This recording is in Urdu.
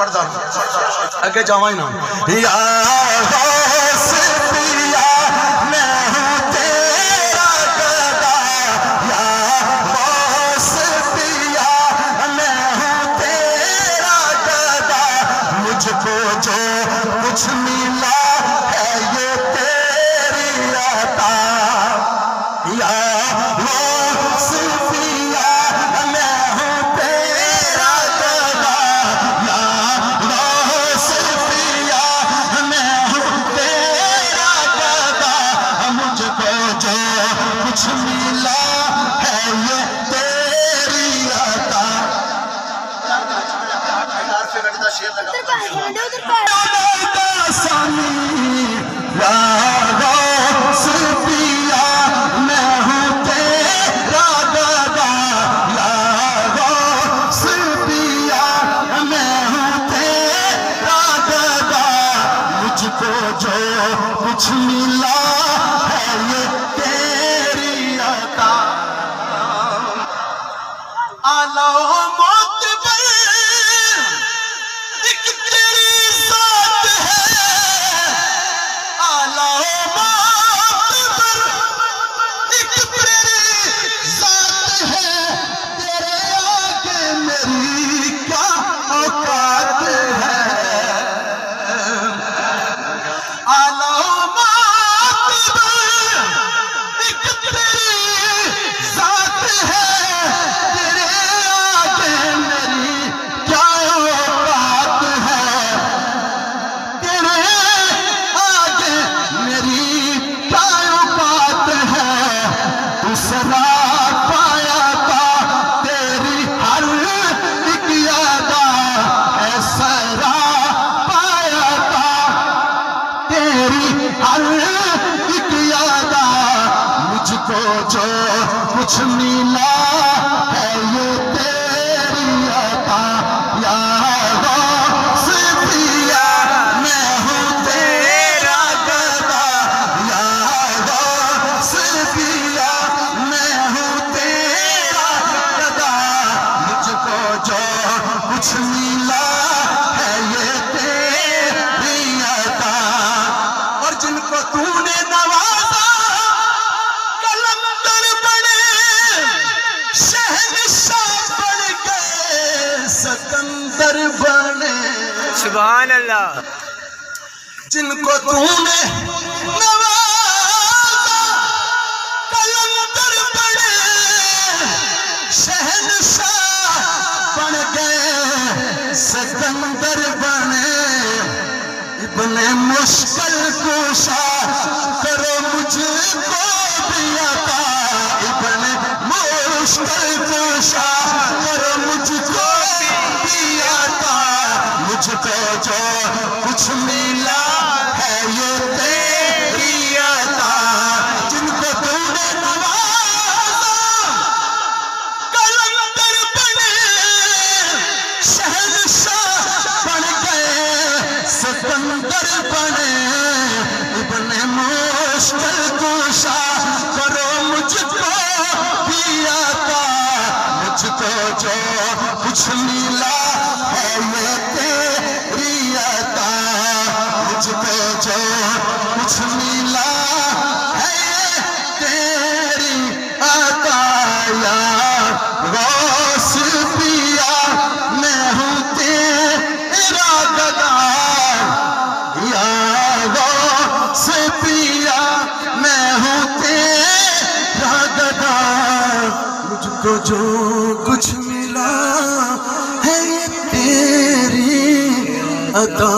پڑھ دا اگے جاواں ہی نا یا غوث پیا میں ہوں تیرا گدا یا غوث پیا میں ہوں تیرا گدا مجھ کو جو کچھ ملا ہے یہ تیری عطا یا غوث پیا میں ہوں تیرا گدا یا غوث پیا میں ہوں تیرا گدا مجھ کو جو کچھ ملا ہے یہ تیری عطا یا غوث پیا میں ہوں تیرا گدا یا غوث پیا میں ہوں تیرا گدا مجھ کو جو کچھ ملا ہے یہ تیری عطا اعلیٰ و معتبر ایک تیری ذات ہے اعلیٰ و معتبر ایک تیری ذات ہے تیرے آگے میری کیا اوقات ہے اعلیٰ و معتبر ایک تیری ذات ہے تیرے آگے میری کیا اوقات ہے تیرے آگے میری کیا اوقات ہے تو سنا پایا تھا تیری ہر ایک یادا اے سرا پایا تھا تیری ہر ایک یادا مجھ کو جو کچھ ملا ہے یہ تیری عطا یا غوث پیا میں ہوں تیرا گدا یا غوث پیا میں ہوں تیرا گدا مجھ کو جو کچھ ملا ہے یہ تیری عطا اور جن کو تو نے نوازا کلندر بنے شہنشاہ بن گئے سکندر بنے سبحان اللہ جن کو تو نے نوازا کلندر بنے شہنشاہ بن گئے سکندر بنے ابن مشکل کشا کرو مجھ کو بھی عطا ابن مشکل کشا کرو مجھ کو بھی عطا مجھ کو جو کچھ ملا ہے یہ تیری عطا جن کو تو نے نوازا کلندر بنے شہنشاہ بن گئے سکندر بنے ابن مشکل کشا کرو مجھ کو بھی عطا مجھ کو جو کچھ ملا ہے یہ تیری عطا مجھ کو جو کچھ ملا ہے یہ تیری عطا یا غوث پیا میں ہوں تیرا گدا یا غوث پیا میں ہوں تیرا گدا مجھ کو جو کچھ ملا ہے یہ تیری عطا